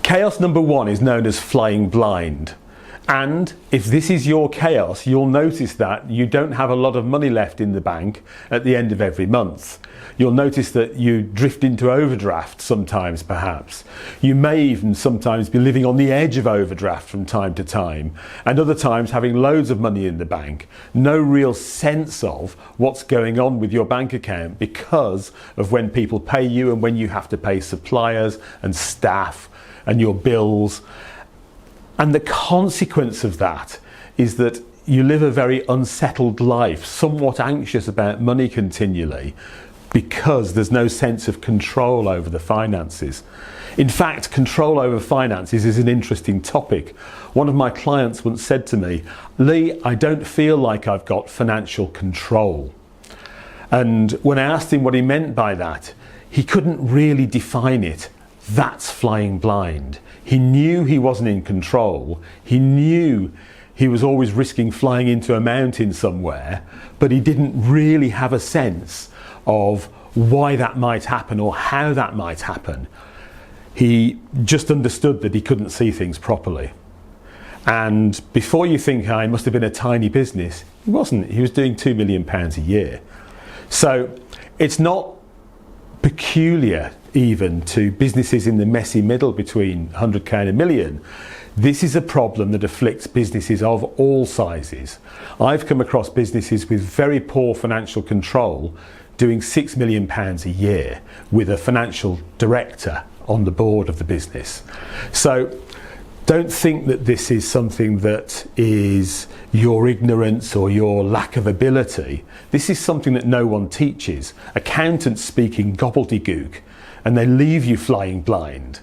Chaos number one is known as flying blind. And if this is your chaos, you'll notice that you don't have a lot of money left in the bank at the end of every month. You'll notice that you drift into overdraft sometimes, perhaps. You may even sometimes be living on the edge of overdraft from time to time, and other times having loads of money in the bank. No real sense of what's going on with your bank account because of when people pay you and when you have to pay suppliers and staff and your bills. And the consequence of that is that you live a very unsettled life, somewhat anxious about money continually, because there's no sense of control over the finances. In fact, control over finances is an interesting topic. One of my clients once said to me, "Lee, I don't feel like I've got financial control." And when I asked him what he meant by that, he couldn't really define it. That's flying blind. He knew he wasn't in control. He knew he was always risking flying into a mountain somewhere, but he didn't really have a sense of why that might happen or how that might happen. He just understood that he couldn't see things properly. And before you think, "I must have been a tiny business," he wasn't. He was doing £2 million a year. So it's not peculiar even to businesses in the messy middle between 100k and a million. This is a problem that afflicts businesses of all sizes. I've come across businesses with very poor financial control doing £6 million a year with a financial director on the board of the business. So don't think that this is something that is your ignorance or your lack of ability. This is something that no one teaches. Accountants speaking gobbledygook, and they leave you flying blind.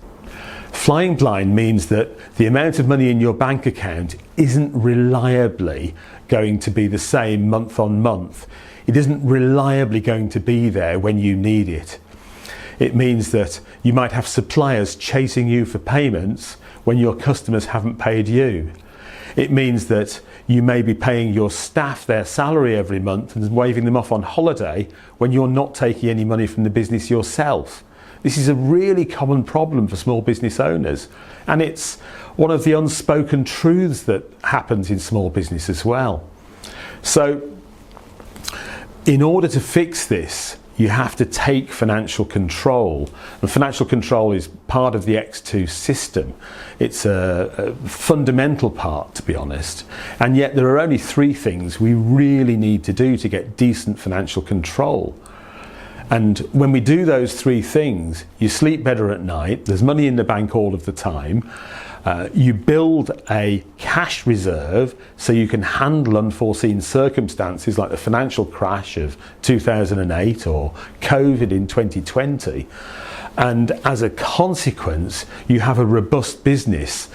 Flying blind means that the amount of money in your bank account isn't reliably going to be the same month on month. It isn't reliably going to be there when you need it. It means that you might have suppliers chasing you for payments when your customers haven't paid you. It means that you may be paying your staff their salary every month and waving them off on holiday when you're not taking any money from the business yourself. This is a really common problem for small business owners, and it's one of the unspoken truths that happens in small business as well. So in order to fix this, you have to take financial control, and financial control is part of the X2 system. It's a fundamental part, to be honest, and yet there are only three things we really need to do to get decent financial control. And when we do those three things, you sleep better at night, there's money in the bank all of the time, you build a cash reserve so you can handle unforeseen circumstances like the financial crash of 2008 or COVID in 2020. And as a consequence, you have a robust business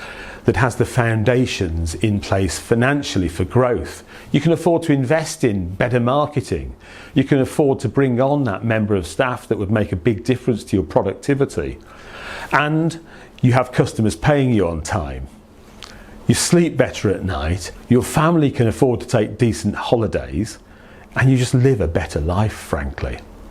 that has the foundations in place financially for growth. You can afford to invest in better marketing. You can afford to bring on that member of staff that would make a big difference to your productivity. And you have customers paying you on time. You sleep better at night. Your family can afford to take decent holidays, and you just live a better life, frankly.